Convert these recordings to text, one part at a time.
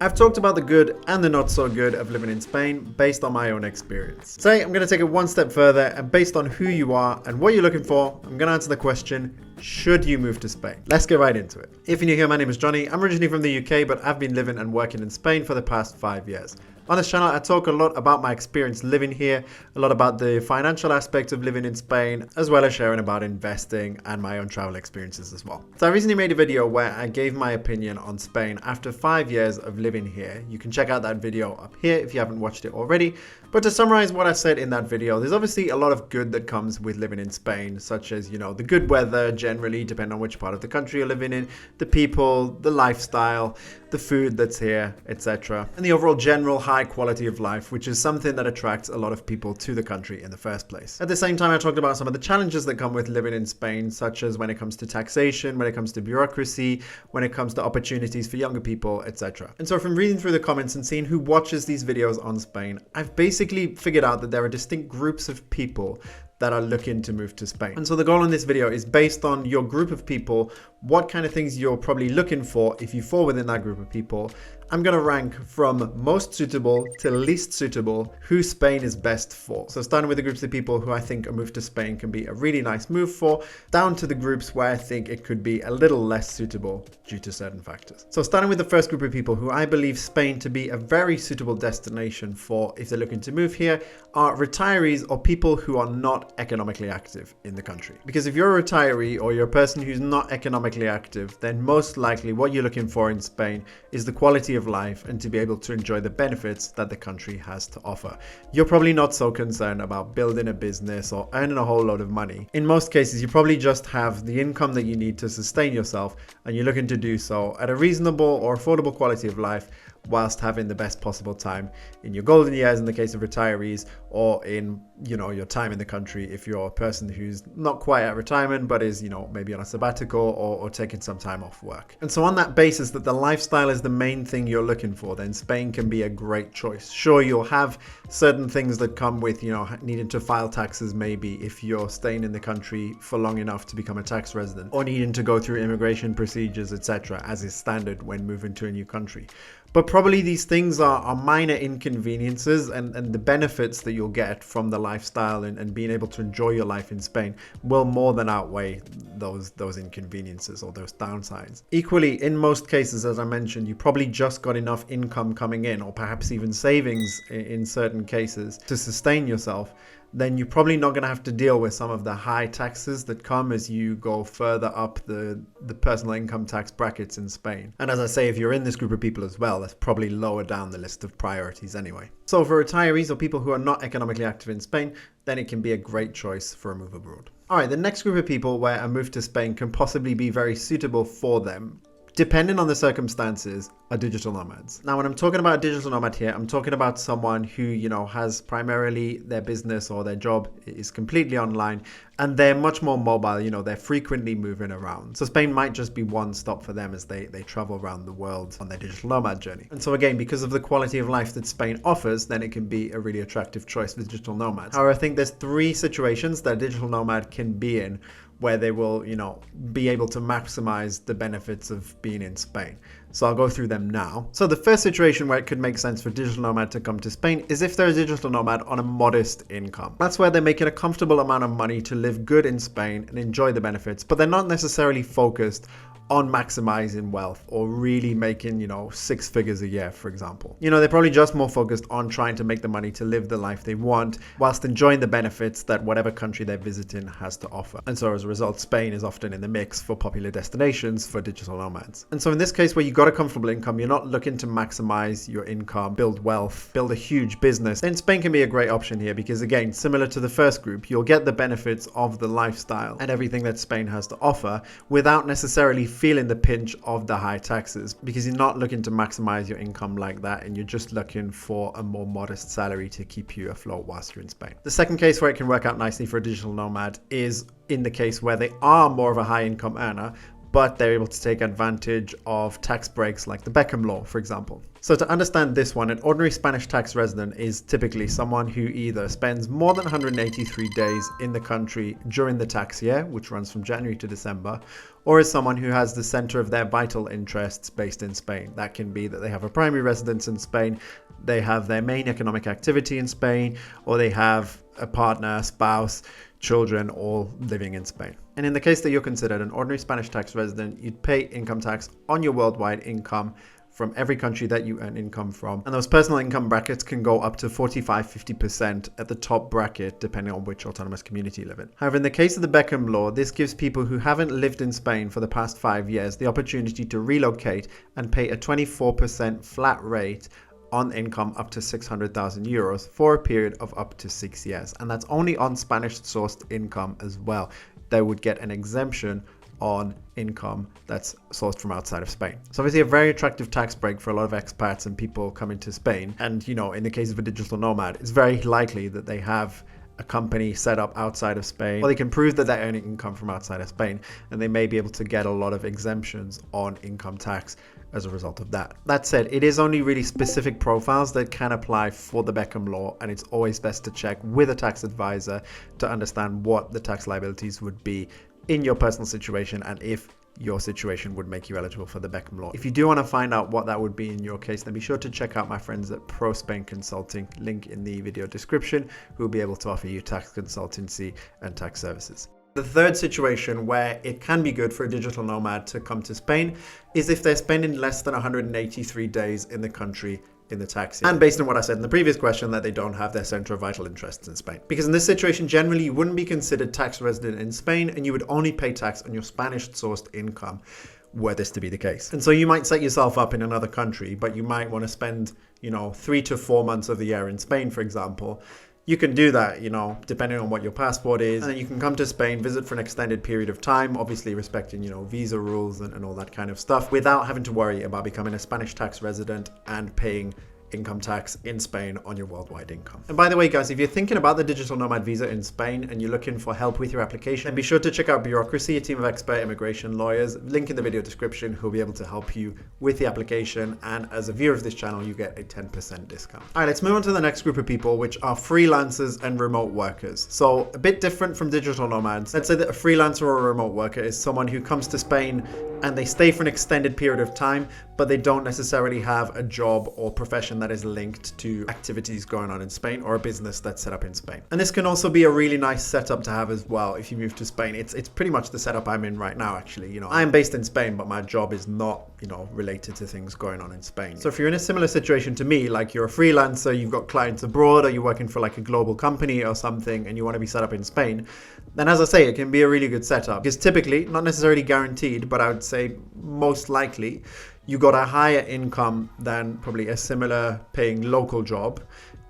I've talked about the good and the not so good of living in Spain based on my own experience. Today, I'm going to take it one step further, and based on who you are and what you're looking for, I'm going to answer the question, should you move to Spain? Let's get right into it. If you're new here, my name is Jonny. I'm originally from the UK, but I've been living and working in Spain for the past 5 years. On this channel, I talk a lot about my experience living here, a lot about the financial aspect of living in Spain, as well as sharing about investing and my own travel experiences as well. So I recently made a video where I gave my opinion on Spain after 5 years of living here. You can check out that video up here if you haven't watched it already. But to summarize what I said in that video, there's obviously a lot of good that comes with living in Spain, such as, the good weather generally, depending on which part of the country you're living in, the people, the lifestyle, the food that's here, etc. And the overall general high quality of life, which is something that attracts a lot of people to the country in the first place. At the same time, I talked about some of the challenges that come with living in Spain, such as when it comes to taxation, when it comes to bureaucracy, when it comes to opportunities for younger people, etc. And so from reading through the comments and seeing who watches these videos on Spain, I've basically figured out that there are distinct groups of people that are looking to move to Spain. And so the goal in this video is based on your group of people, what kind of things you're probably looking for if you fall within that group of people. I'm going to rank from most suitable to least suitable who Spain is best for. So starting with the groups of people who I think a move to Spain can be a really nice move for, down to the groups where I think it could be a little less suitable due to certain factors. So starting with the first group of people who I believe Spain to be a very suitable destination for if they're looking to move here are retirees or people who are not economically active in the country. Because if you're a retiree or you're a person who's not economically active, then most likely what you're looking for in Spain is the quality of life and to be able to enjoy the benefits that the country has to offer. You're probably not so concerned about building a business or earning a whole load of money. In most cases, you probably just have the income that you need to sustain yourself, and you're looking to do so at a reasonable or affordable quality of life whilst having the best possible time in your golden years in the case of retirees, or in your time in the country if you're a person who's not quite at retirement but is maybe on a sabbatical or taking some time off work. And so on that basis that the lifestyle is the main thing you're looking for, then Spain can be a great choice. Sure, you'll have certain things that come with needing to file taxes maybe if you're staying in the country for long enough to become a tax resident, or needing to go through immigration procedures, etc., as is standard when moving to a new country. But probably these things are minor inconveniences, and the benefits that you'll get from the lifestyle and being able to enjoy your life in Spain will more than outweigh those inconveniences or those downsides. Equally, in most cases, as I mentioned, you probably just got enough income coming in, or perhaps even savings in certain cases, to sustain yourself. Then you're probably not going to have to deal with some of the high taxes that come as you go further up the personal income tax brackets in Spain. And as I say, if you're in this group of people as well, that's probably lower down the list of priorities anyway. So for retirees or people who are not economically active in Spain, then it can be a great choice for a move abroad. All right, the next group of people where a move to Spain can possibly be very suitable for them, depending on the circumstances, are digital nomads. Now, when I'm talking about a digital nomad here, I'm talking about someone who, has primarily their business or their job is completely online, and they're much more mobile, they're frequently moving around. So Spain might just be one stop for them as they travel around the world on their digital nomad journey. And so again, because of the quality of life that Spain offers, then it can be a really attractive choice for digital nomads. However, I think there's 3 situations that a digital nomad can be in where they will, be able to maximize the benefits of being in Spain. So I'll go through them now. So the first situation where it could make sense for a digital nomad to come to Spain is if they're a digital nomad on a modest income. That's where they're making a comfortable amount of money to live good in Spain and enjoy the benefits, but they're not necessarily focused on maximizing wealth or really making, 6 figures a year, for example. They're probably just more focused on trying to make the money to live the life they want whilst enjoying the benefits that whatever country they're visiting has to offer. And so as a result, Spain is often in the mix for popular destinations for digital nomads. And so in this case where you've got a comfortable income, you're not looking to maximize your income, build wealth, build a huge business, then Spain can be a great option here because again, similar to the first group, you'll get the benefits of the lifestyle and everything that Spain has to offer without necessarily feeling the pinch of the high taxes, because you're not looking to maximize your income like that, and you're just looking for a more modest salary to keep you afloat whilst you're in Spain. The second case where it can work out nicely for a digital nomad is in the case where they are more of a high income earner, but they're able to take advantage of tax breaks like the Beckham law, for example. So to understand this one, an ordinary Spanish tax resident is typically someone who either spends more than 183 days in the country during the tax year, which runs from January to December, or is someone who has the center of their vital interests based in Spain. That can be that they have a primary residence in Spain, they have their main economic activity in Spain, or they have a partner, spouse, children all living in Spain. And in the case that you're considered an ordinary Spanish tax resident, you'd pay income tax on your worldwide income from every country that you earn income from. And those personal income brackets can go up to 45-50% at the top bracket, depending on which autonomous community you live in. However, in the case of the Beckham law, this gives people who haven't lived in Spain for the past 5 years the opportunity to relocate and pay a 24% flat rate on income up to 600,000 euros for a period of up to 6 years. And that's only on Spanish sourced income as well. They would get an exemption on income that's sourced from outside of Spain. So obviously a very attractive tax break for a lot of expats and people coming to Spain. And in the case of a digital nomad, it's very likely that they have a company set up outside of Spain, or they can prove that they're earning income from outside of Spain, and they may be able to get a lot of exemptions on income tax as a result of that. That said, it is only really specific profiles that can apply for the Beckham law, and it's always best to check with a tax advisor to understand what the tax liabilities would be in your personal situation and if your situation would make you eligible for the Beckham law. If you do want to find out what that would be in your case, then be sure to check out my friends at Pro Spain Consulting, link in the video description, who will be able to offer you tax consultancy and tax services. The third situation where it can be good for a digital nomad to come to Spain is if they're spending less than 183 days in the country in the tax year. And based on what I said in the previous question, that they don't have their center of vital interests in Spain. Because in this situation, generally you wouldn't be considered tax resident in Spain and you would only pay tax on your Spanish sourced income were this to be the case. And so you might set yourself up in another country, but you might want to spend, 3 to 4 months of the year in Spain, for example. You can do that, depending on what your passport is. And then you can come to Spain, visit for an extended period of time, obviously respecting, visa rules and all that kind of stuff, without having to worry about becoming a Spanish tax resident and paying income tax in Spain on your worldwide income. And by the way, guys, if you're thinking about the digital nomad visa in Spain and you're looking for help with your application, then be sure to check out Bureaucracy, a team of expert immigration lawyers, link in the video description, who'll be able to help you with the application. And as a viewer of this channel, you get a 10% discount. All right, let's move on to the next group of people, which are freelancers and remote workers. So a bit different from digital nomads. Let's say that a freelancer or a remote worker is someone who comes to Spain and they stay for an extended period of time, but they don't necessarily have a job or profession that is linked to activities going on in Spain or a business that's set up in Spain. And this can also be a really nice setup to have as well if you move to Spain. It's pretty much the setup I'm in right now, actually. I'm based in Spain, but my job is not, related to things going on in Spain. So if you're in a similar situation to me, like you're a freelancer, you've got clients abroad, or you're working for like a global company or something, and you want to be set up in Spain, then as I say, it can be a really good setup. Because typically, not necessarily guaranteed, but I would say most likely, you got a higher income than probably a similar paying local job.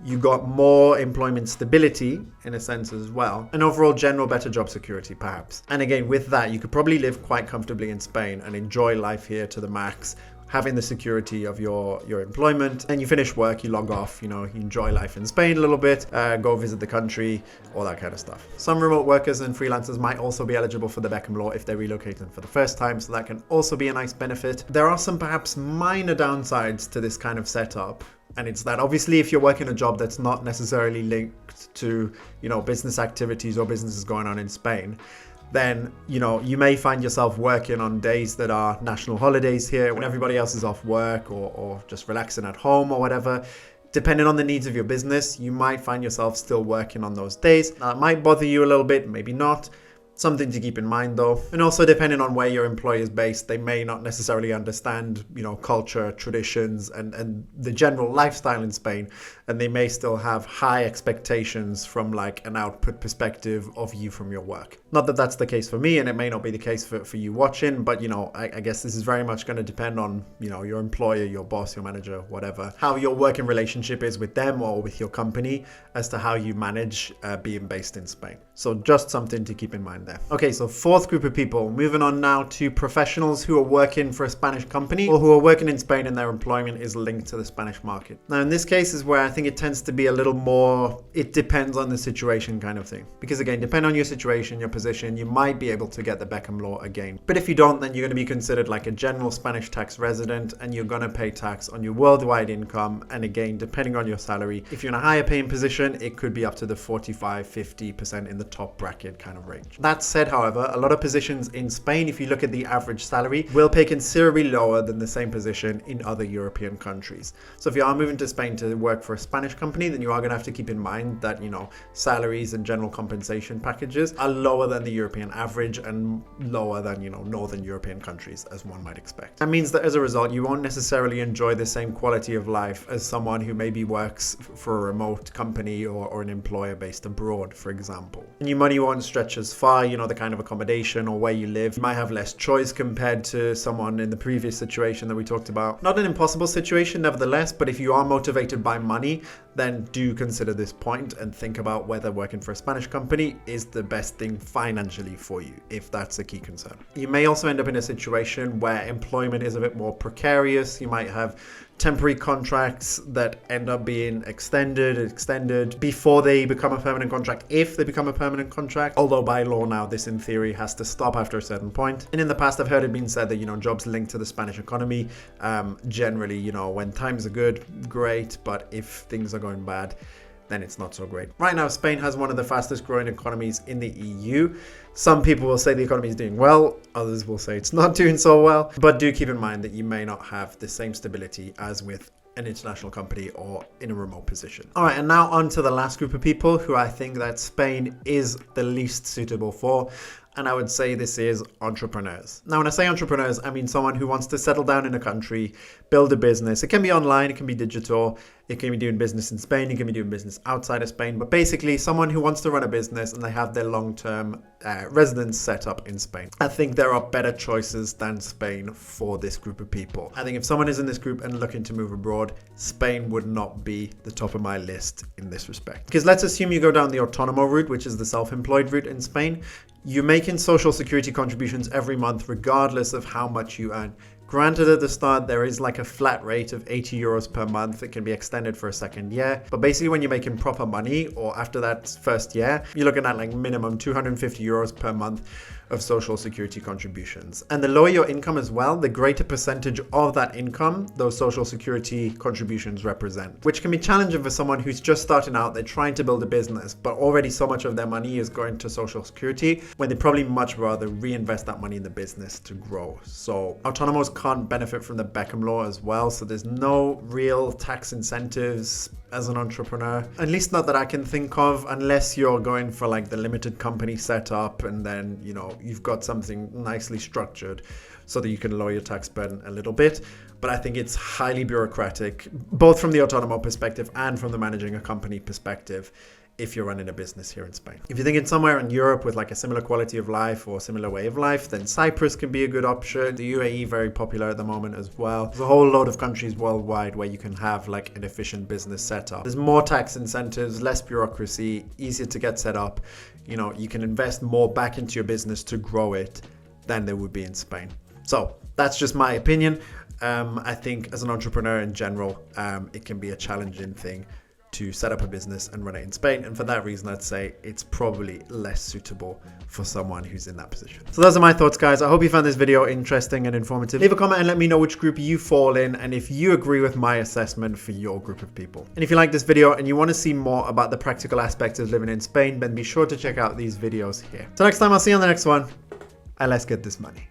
You got more employment stability in a sense as well, and overall general better job security perhaps. And again, with that, you could probably live quite comfortably in Spain and enjoy life here to the max, having the security of your employment. And you finish work, you log off, you enjoy life in Spain a little bit, go visit the country, all that kind of stuff. Some remote workers and freelancers might also be eligible for the Beckham law if they're relocating for the first time, so that can also be a nice benefit. There are some perhaps minor downsides to this kind of setup. And it's that obviously if you're working a job that's not necessarily linked to, business activities or businesses going on in Spain, then, you may find yourself working on days that are national holidays here when everybody else is off work or just relaxing at home or whatever. Depending on the needs of your business, you might find yourself still working on those days. Now, it might bother you a little bit, maybe not. Something to keep in mind though. And also depending on where your employer is based, they may not necessarily understand, culture, traditions and the general lifestyle in Spain. And they may still have high expectations from like an output perspective of you from your work. Not that that's the case for me, and it may not be the case for you watching, but I guess this is very much going to depend on, your employer, your boss, your manager, whatever, how your working relationship is with them or with your company as to how you manage being based in Spain. So just something to keep in mind there. Okay, so fourth group of people, moving on now to professionals who are working for a Spanish company or who are working in Spain and their employment is linked to the Spanish market. Now, in this case is where I think it tends to be a little more, it depends on the situation kind of thing. Because again, depending on your situation, your position, you might be able to get the Beckham law again. But if you don't, then you're going to be considered like a general Spanish tax resident and you're going to pay tax on your worldwide income. And again, depending on your salary, if you're in a higher paying position, it could be up to the 45-50% in the top bracket kind of range. That said, however, a lot of positions in Spain, if you look at the average salary, will pay considerably lower than the same position in other European countries. So if you are moving to Spain to work for a Spanish company, then you are going to have to keep in mind that, you know, salaries and general compensation packages are lower than the European average and lower than, you know, Northern European countries, as one might expect. That means that as a result, you won't necessarily enjoy the same quality of life as someone who maybe works for a remote company or an employer based abroad, for example. And your money won't stretch as far, you know, the kind of accommodation or where you live. You might have less choice compared to someone in the previous situation that we talked about. Not an impossible situation, nevertheless, but if you are motivated by money, then do consider this point and think about whether working for a Spanish company is the best thing financially for you, if that's a key concern. You may also end up in a situation where employment is a bit more precarious. You might have temporary contracts that end up being extended before they become a permanent contract, if they become a permanent contract. Although by law now, this in theory has to stop after a certain point. And in the past, I've heard it being said that, you know, jobs linked to the Spanish economy, generally, you know, when times are good, great, but if things are going bad, then it's not so great. Right now, Spain has one of the fastest growing economies in the EU. Some people will say the economy is doing well, others will say it's not doing so well, but do keep in mind that you may not have the same stability as with an international company or in a remote position. All right, and now on to the last group of people who I think that Spain is the least suitable for. And I would say this is entrepreneurs. Now, when I say entrepreneurs, I mean someone who wants to settle down in a country, build a business. It can be online, it can be digital, it can be doing business in Spain, it can be doing business outside of Spain, but basically someone who wants to run a business and they have their long-term residence set up in Spain. I think there are better choices than Spain for this group of people. I think if someone is in this group and looking to move abroad, Spain would not be the top of my list in this respect. Because let's assume you go down the autonomo route, which is the self-employed route in Spain. You're making social security contributions every month, regardless of how much you earn. Granted, at the start, there is like a flat rate of 80 euros per month. It can be extended for a second year. But basically, when you're making proper money, or after that first year, you're looking at like minimum 250 euros per month of social security contributions. And the lower your income as well, the greater percentage of that income those social security contributions represent, which can be challenging for someone who's just starting out. They're trying to build a business, but already so much of their money is going to social security when they probably much rather reinvest that money in the business to grow. So autonomos can't benefit from the Beckham law as well. So there's no real tax incentives as an entrepreneur, at least not that I can think of, unless you're going for like the limited company setup and then, you know, you've got something nicely structured so that you can lower your tax burden a little bit. But I think it's highly bureaucratic, both from the autonomo perspective and from the managing a company perspective, if you're running a business here in Spain. If you're thinking somewhere in Europe with like a similar quality of life or similar way of life, then Cyprus can be a good option. The UAE, very popular at the moment as well. There's a whole load of countries worldwide where you can have like an efficient business setup. There's more tax incentives, less bureaucracy, easier to get set up. You know, you can invest more back into your business to grow it than there would be in Spain. So that's just my opinion. I think as an entrepreneur in general, it can be a challenging thing to set up a business and run it in Spain. And for that reason, I'd say it's probably less suitable for someone who's in that position. So those are my thoughts, guys. I hope you found this video interesting and informative. Leave a comment and let me know which group you fall in and if you agree with my assessment for your group of people. And if you like this video and you want to see more about the practical aspects of living in Spain, then be sure to check out these videos here. So next time, I'll see you on the next one, and let's get this money.